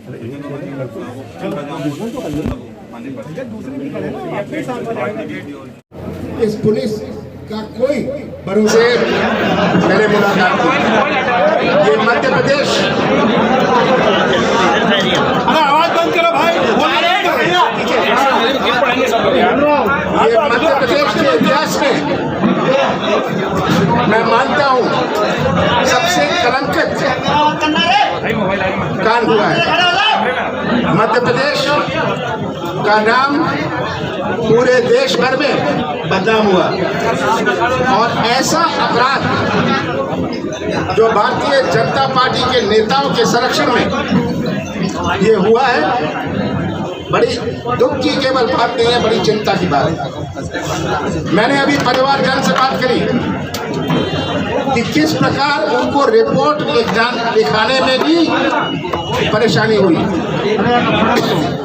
इस पुलिस का कोई भरोसे मैंने मुलाकात की। ये मध्य प्रदेश, आवाज बंद करो भाई, ये मध्य प्रदेश के इतिहास में मैं मानता हूँ सबसे कलंकित कांड हुआ है। मध्य प्रदेश का नाम पूरे देश भर में बदनाम हुआ और ऐसा अपराध जो भारतीय जनता पार्टी के नेताओं के संरक्षण में ये हुआ है, बड़ी दुख की केवल बात नहीं है, बड़ी चिंता की बात है। मैंने अभी परिवारजन से बात करी कि किस प्रकार उनको रिपोर्ट लिखाने में भी परेशानी हुई।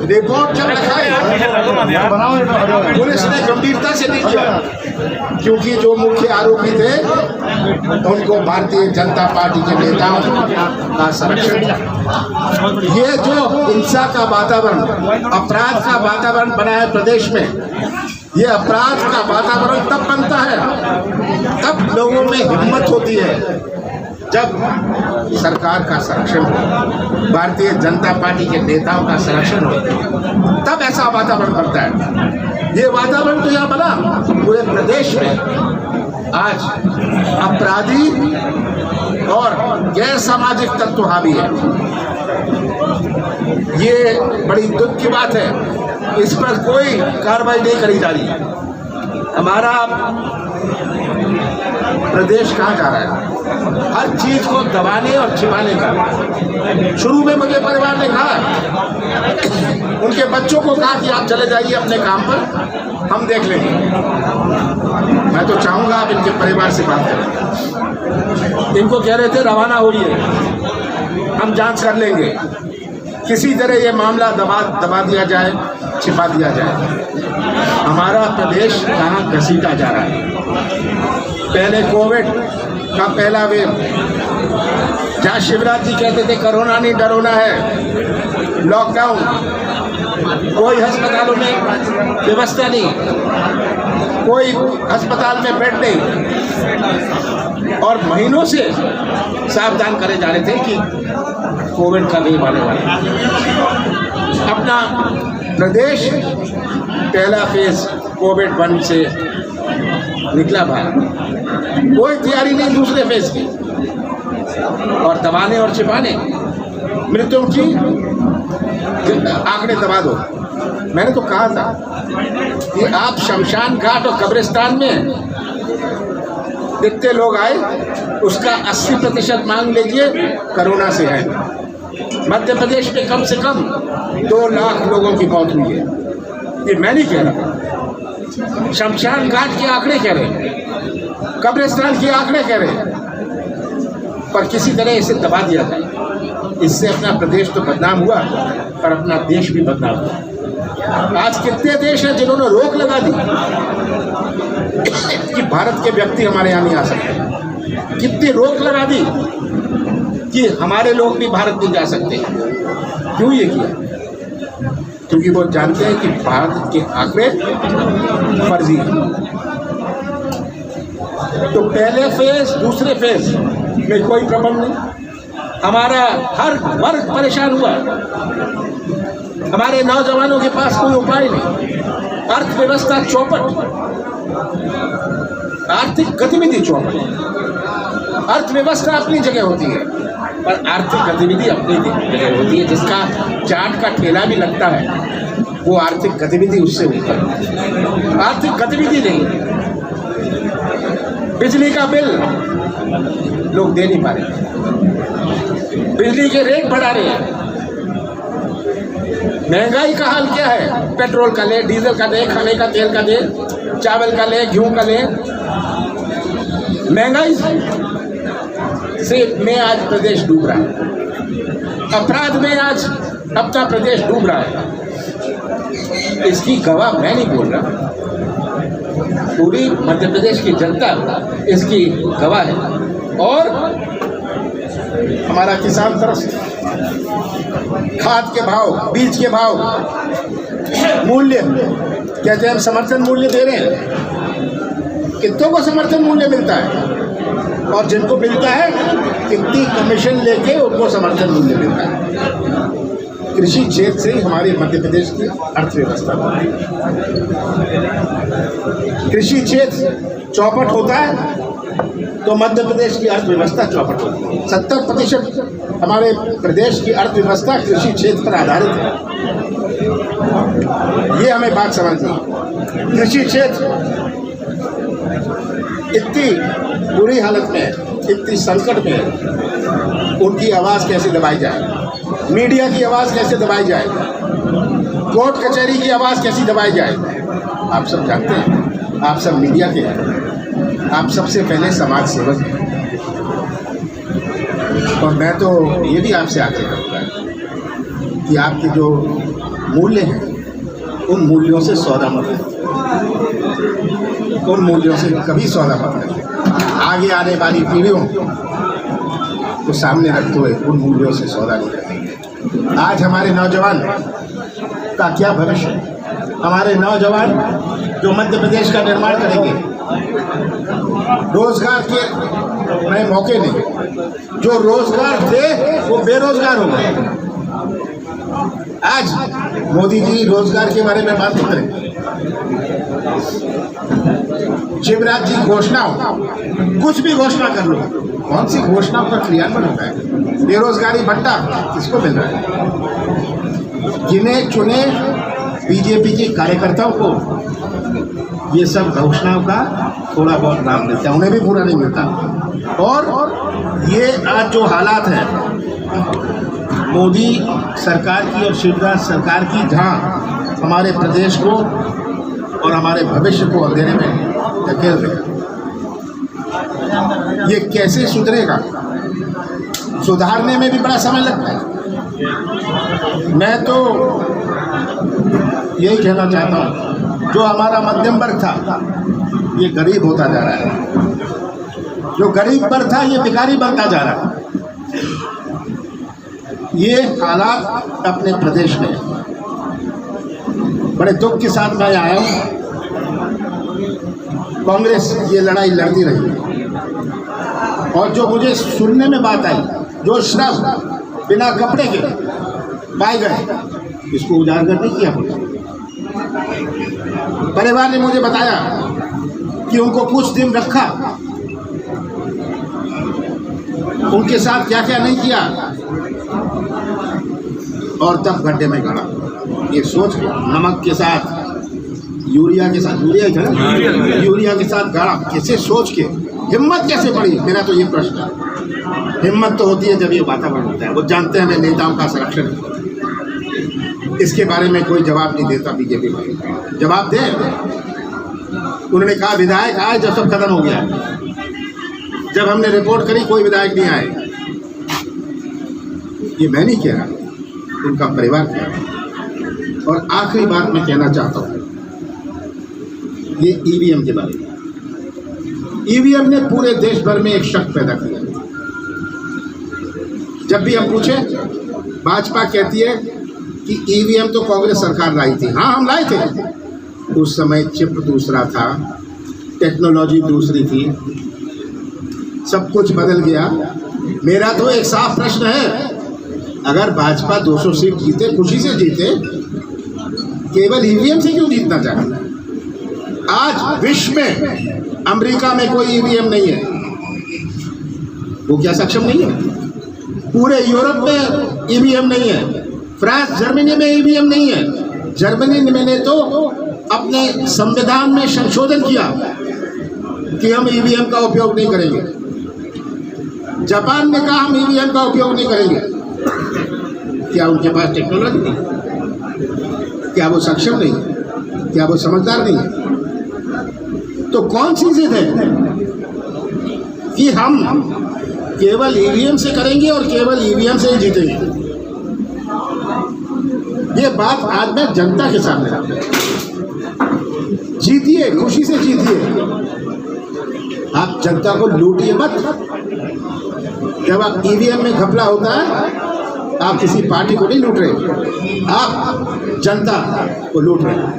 रिपोर्ट जब लिखाई पुलिस ने गंभीरता से नहीं किया, क्योंकि जो मुख्य आरोपी थे उनको भारतीय जनता पार्टी के नेताओं का संरक्षण, ये जो हिंसा का वातावरण, अपराध का वातावरण बना है प्रदेश में, ये अपराध का वातावरण तब बनता है, तब लोगों में हिम्मत होती है जब सरकार का संरक्षण हो, भारतीय जनता पार्टी के नेताओं का संरक्षण हो, तब ऐसा वातावरण बनता है। ये वातावरण तो यहाँ बना पूरे प्रदेश में। आज अपराधी और गैर सामाजिक तत्व हावी है। ये बड़ी दुख की बात है, इस पर कोई कार्रवाई नहीं करी जा रही है। हमारा प्रदेश कहाँ जा रहा है? हर चीज को दबाने और छिपाने का। शुरू में मुझे परिवार ने कहा, उनके बच्चों को कहा कि आप चले जाइए अपने काम पर, हम देख लेंगे। मैं तो चाहूंगा आप इनके परिवार से बात करें। इनको कह रहे थे रवाना होइए, हम जांच कर लेंगे, किसी तरह ये मामला दबा दिया जाए, छिपा दिया जाए। हमारा प्रदेश कहाँ घसीटा जा रहा है। पहले कोविड का पहला वेव, जहाँ शिवराज जी कहते थे कोरोना नहीं डरोना है, लॉकडाउन, कोई अस्पतालों में व्यवस्था नहीं, कोई अस्पताल में बेड नहीं, और महीनों से सावधान करे जा रहे थे कि कोविड का वेव आने वाला है। अपना प्रदेश पहला फेज कोविड-1 से निकला बाहर, कोई तैयारी नहीं दूसरे फेज की, और दबाने और छिपाने, मृत्युओं की आंकड़े दबा दो। मैंने तो कहा था कि आप शमशान घाट और कब्रिस्तान में जितने लोग आए उसका 80% मांग लीजिए कोरोना से है। मध्य प्रदेश में कम से कम 2 लाख लोगों की मौत हुई है। ये मैं नहीं कह रहा, शमशान घाट के आंकड़े कह रहे हैं, कब्रिस्तान के आंकड़े कह रहे हैं, पर किसी तरह इसे दबा दिया जाए। इससे अपना प्रदेश तो बदनाम हुआ, पर अपना देश भी बदनाम हुआ। आज कितने देश हैं जिन्होंने रोक लगा दी कि भारत के व्यक्ति हमारे यहाँ नहीं आ सकते, कितनी रोक लगा दी कि हमारे लोग भी भारत नहीं जा सकते। क्यों ये किया? क्योंकि वो जानते हैं कि भारत के आंकड़े फर्जी हैं। तो पहले फेज दूसरे फेज में कोई प्रबंध नहीं, हमारा हर वर्ग परेशान हुआ, हमारे नौजवानों के पास कोई उपाय नहीं, अर्थव्यवस्था चौपट, आर्थिक गतिविधि चौपट। अर्थव्यवस्था अपनी जगह होती है, पर आर्थिक गतिविधि अपनी जगह होती है। जिसका चाट का ठेला भी लगता है वो आर्थिक गतिविधि उससे ऊपर, आर्थिक गतिविधि नहीं। बिजली का बिल लोग दे नहीं पा रहे, बिजली के रेट बढ़ा रहे हैं, महंगाई का हाल क्या है? पेट्रोल का ले, डीजल का ले, खाने का तेल का ले, चावल का ले, गेहूं का ले। महंगाई से में आज प्रदेश डूब रहा है, अपराध में आज अपना प्रदेश डूब रहा है। इसकी गवाह मैं नहीं बोल रहा, पूरी मध्य प्रदेश की जनता इसकी गवाह है, और हमारा किसान तरफ खाद के भाव, बीज के भाव, मूल्य, कहते हैं हम समर्थन मूल्य दे रहे हैं। कितनों को समर्थन मूल्य मिलता है? और जिनको मिलता है कितनी कमीशन लेके उनको समर्थन मूल्य मिलता है। कृषि क्षेत्र से ही हमारे मध्य प्रदेश की अर्थव्यवस्था बनती है। कृषि क्षेत्र चौपट होता है तो मध्य प्रदेश की अर्थव्यवस्था चौपट होती है। 70% हमारे प्रदेश की अर्थव्यवस्था कृषि क्षेत्र पर आधारित है। ये हमें बात समझनी है। कृषि क्षेत्र इतनी बुरी हालत में है, इतनी संकट में है, उनकी आवाज़ कैसे दबाई जाए, मीडिया की आवाज़ कैसे दबाई जाए, कोर्ट कचहरी की आवाज़ कैसी दबाई जाए। आप सब जानते हैं, आप सब मीडिया के हैं, आप सबसे पहले समाज सेवक हैं। और मैं तो ये भी आपसे आग्रह करूँगा कि आपके जो मूल्य हैं उन मूल्यों से सौदा मत करें, उन मूल्यों से कभी सौदा मत करें। आगे आने वाली पीढ़ियों को सामने रखते हुए उन मूल्यों से सौदा नहीं करेंगे। आज हमारे नौजवान का क्या भविष्य है? हमारे नौजवान जो मध्य प्रदेश का निर्माण करेंगे, रोजगार के नए मौके नहीं, जो रोजगार थे वो बेरोजगार हो गए। आज मोदी जी रोजगार के बारे में बात नहीं करेंगे। शिवराज जी घोषणा, कुछ भी घोषणा कर लो, कौन सी घोषणा पर क्रियान्वयन होता है? बेरोजगारी भत्ता किसको मिल रहा है? गिने चुने बीजेपी के कार्यकर्ताओं को ये सब घोषणाओं का थोड़ा बहुत लाभ मिलता है, उन्हें भी पूरा नहीं मिलता। और ये आज जो हालात है मोदी सरकार की और शिवराज सरकार की, जहाँ हमारे प्रदेश को और हमारे भविष्य को अंधेरे में धकेल रहे हैं, ये कैसे सुधरेगा? सुधारने में भी बड़ा समय लगता है। मैं तो यही कहना चाहता हूँ, जो हमारा मध्यम वर्ग था ये गरीब होता जा रहा है, जो गरीब वर्ग था ये भिखारी बनता जा रहा है। ये हालात अपने प्रदेश में बड़े दुख के साथ मैं आया हूँ। कांग्रेस ये लड़ाई लड़ती रही और जो मुझे सुनने में बात आई, जो श्रम बिना कपड़े के पाए गए, इसको उजागर नहीं किया पुलिस। परिवार ने मुझे बताया कि उनको कुछ दिन रखा, उनके साथ क्या क्या नहीं किया और तब गड्ढे में गड़ा। ये सोच के नमक के साथ यूरिया के साथ, यूरिया के साथ गाड़ा, कैसे सोच के, हिम्मत कैसे पड़ी? मेरा तो ये प्रश्न है। हिम्मत तो होती है जब ये वातावरण होता है। वो जानते हैं हमें नेताओं का संरक्षण है, इसके बारे में कोई जवाब नहीं देता बीजेपी में। जवाब दे, उन्होंने कहा विधायक आए जब सब खत्म हो गया। जब हमने रिपोर्ट करी कोई विधायक नहीं आए। ये मैं नहीं कह रहा, उनका परिवार कह रहा। और आखिरी बात मैं कहना चाहता हूँ, ये ईवीएम के बारे में। ईवीएम ने पूरे देश भर में एक शक पैदा किया। जब भी हम पूछे, भाजपा कहती है कि ईवीएम तो कांग्रेस सरकार लाई थी। हाँ, हम लाए थे। उस समय चिप दूसरा था, टेक्नोलॉजी दूसरी थी, सब कुछ बदल गया। मेरा तो एक साफ प्रश्न है, अगर भाजपा 200 सीट जीते, खुशी से जीते, केवल ईवीएम से क्यों जीतना चाहता है? आज विश्व में, अमेरिका में कोई ईवीएम नहीं है, वो क्या सक्षम नहीं है? पूरे यूरोप में ईवीएम नहीं है, फ्रांस, जर्मनी में ईवीएम नहीं है। जर्मनी ने तो अपने संविधान में संशोधन किया कि हम ईवीएम का उपयोग नहीं करेंगे। जापान ने कहा हम ईवीएम का उपयोग नहीं करेंगे। क्या उनके पास टेक्नोलॉजी नहीं? क्या वो सक्षम नहीं है? क्या वो समझदार नहीं है? तो कौन सी जिद है कि हम केवल ईवीएम से करेंगे और केवल ईवीएम से ही जीतेंगे? ये बात आज मैं जनता के सामने रखता हूं। जीतिए, खुशी से जीतिए, आप जनता को लूटिए मत। जब आप ईवीएम में घपला होता है, आप किसी पार्टी को नहीं लूट रहे, आप जनता को लूट रहे हैं,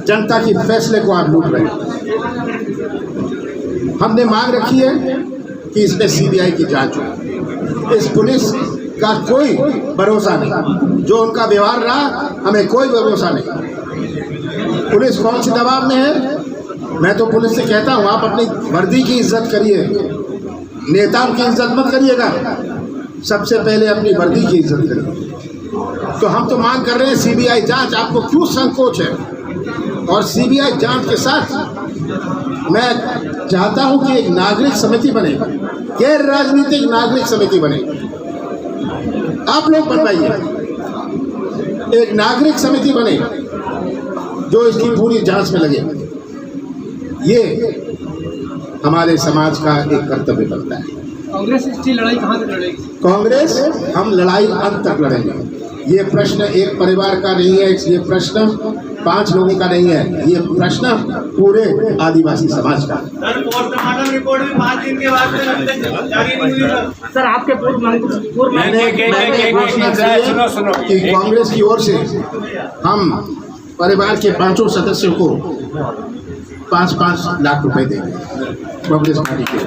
जनता के फैसले को आप लूट रहे हैं। हमने मांग रखी है कि इसमें सीबीआई की जांच हो। इस पुलिस का कोई भरोसा नहीं, जो उनका व्यवहार रहा हमें कोई भरोसा नहीं। पुलिस कौन सी दबाव में है? मैं तो पुलिस से कहता हूँ आप अपनी वर्दी की इज्जत करिए, नेताओं की इज्जत मत करिएगा, सबसे पहले अपनी वर्दी की इज्जत करिए। तो हम तो मांग कर रहे हैं सीबीआई जांच। आपको क्यों संकोच है? और सीबीआई जांच के साथ मैं चाहता हूं कि एक नागरिक समिति बने, गैर राजनीतिक नागरिक समिति बने। आप लोग बनवाइए, एक नागरिक समिति बने जो इसकी पूरी जांच में लगे। ये हमारे समाज का एक कर्तव्य बनता है। कांग्रेस इसकी लड़ाई कहाँ तक लड़ेगी? कांग्रेस हम लड़ाई अंत तक लड़ेंगे। ये प्रश्न एक परिवार का नहीं है, ये प्रश्न 5 लोगों का नहीं है, ये प्रश्न पूरे आदिवासी समाज का। पोस्टमार्टम रिपोर्ट भी 5 दिन के बाद जारी नहीं हुई। सर आपके पूर्व मैंने घोषणा की है कि कांग्रेस की ओर से हम परिवार के 5 सदस्यों को 5-5 लाख रुपए देंगे कांग्रेस पार्टी के।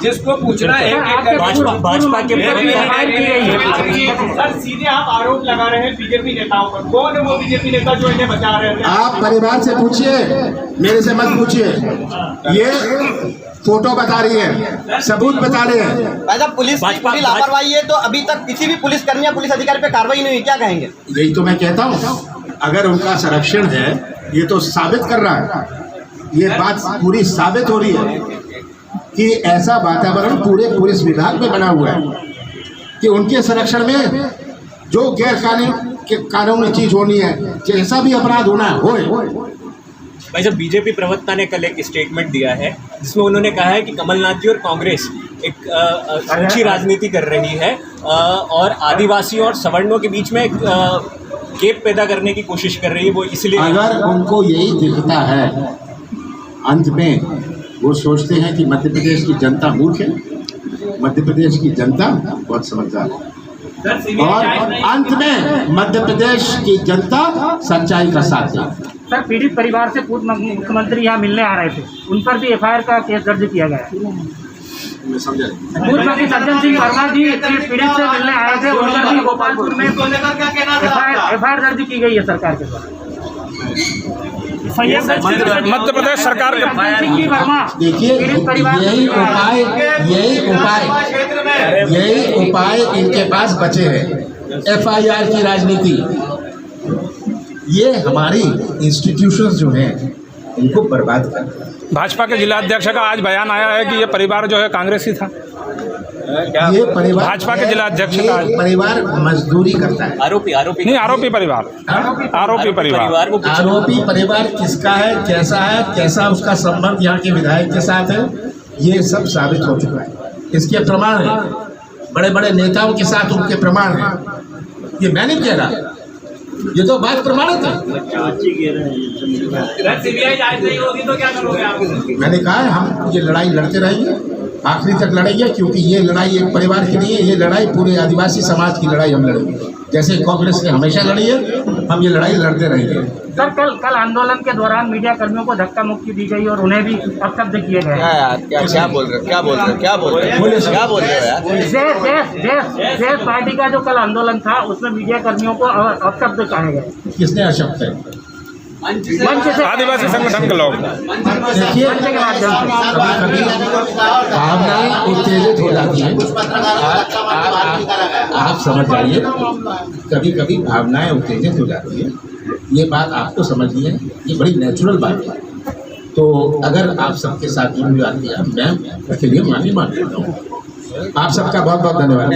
जिसको पूछना है भाजपा के सर सीधे आप आरोप लगा रहे हैं बीजेपी नेताओं पर। कौन है वो बीजेपी नेता जो इन्हें बचा रहे थे? आप परिवार से पूछिए, मेरे से मत पूछिए। ये फोटो बता रही है, सबूत बता रहे हैं। भाई पुलिस की पूरी लापरवाही है, तो अभी तक किसी भी पुलिसकर्मी या पुलिस अधिकारी पे कार्रवाई नहीं हुई, क्या कहेंगे? यही तो मैं कहता हूँ, अगर उनका संरक्षण है, ये तो साबित कर रहा है, ये बात पूरी साबित हो रही है कि ऐसा वातावरण पूरे पुलिस विभाग में बना हुआ है कि उनके संरक्षण में जो गैर कानूनी चीज होनी है, जैसा भी अपराध होना है होए। भाई साहब, बीजेपी प्रवक्ता ने कल एक स्टेटमेंट दिया है जिसमें उन्होंने कहा है कि कमलनाथ जी और कांग्रेस एक अच्छी राजनीति कर रही है और आदिवासियों और सवर्णों के बीच में गैप पैदा करने की कोशिश कर रही है। वो इसलिए अगर उनको यही दिखता है, अंत में वो सोचते हैं कि मध्य प्रदेश की जनता मूर्ख है, मध्य प्रदेश की जनता बहुत समझदार है और अंत में मध्य प्रदेश की जनता सच्चाई का साथ देगी। सर पीड़ित परिवार से पूर्व मुख्यमंत्री यहाँ मिलने आ रहे थे, उन पर भी FIR का केस दर्ज किया गया है। मैं समझा। पूर्व मंत्री सज्जन सिंह वर्मा जी पीड़ित से मिलने आए थे, उन पर भी गोपालपुर में FIR दर्ज की गई है सरकार के द्वारा। मध्य प्रदेश सरकार के देखिए, यही उपाय इनके पास बचे हैं। FIR की राजनीति, ये हमारी इंस्टीट्यूशंस जो हैं इनको बर्बाद कर रही है। भाजपा के जिला अध्यक्ष का आज बयान आया है कि ये परिवार जो है कांग्रेसी था। ये परिवार भाजपा के जिला अध्यक्ष का परिवार मजदूरी करता है। आरोपी नहीं, आरोपी परिवार आरोपी परिवार किसका है, कैसा उसका संबंध यहाँ के विधायक के साथ है, ये सब साबित हो चुका है। इसके प्रमाण है, बड़े बड़े नेताओं के साथ उनके प्रमाण है। ये मैं नहीं कह रहा, ये तो बात प्रमाणित है। सीबीआई जांच नहीं होगी तो क्या करोगे आप? मैंने कहा है हम ये लड़ाई लड़ते रहेंगे, आखिरी तक लड़ेंगे, क्योंकि ये लड़ाई एक परिवार की नहीं है, ये लड़ाई पूरे आदिवासी समाज की लड़ाई हम लड़ेंगे। जैसे कांग्रेस ने हमेशा लड़ी है, हम ये लड़ाई लड़ते रहेंगे। सर कल आंदोलन के दौरान मीडिया कर्मियों को धक्का मुक्की दी गई और उन्हें भी अपशब्द किए गए। क्या बोल रहे हो? देश पार्टी का जो कल आंदोलन था उसमें मीडिया कर्मियों को अपशब्द कहे गए। किसने अशब्द है? मंच से आदिवासी संगठन के लोग। देखिए, कभी भावनाएं उत्तेजित हो जाती हैं, आप समझ जाइए, कभी कभी भावनाएं उत्तेजित हो जाती है, ये बात आपको समझनी है, ये बड़ी नेचुरल बात है। तो अगर आप सबके साथ जुड़ी बात किया, मैं उसके लिए माफी मांग लेता हूँ। आप सबका बहुत बहुत धन्यवाद।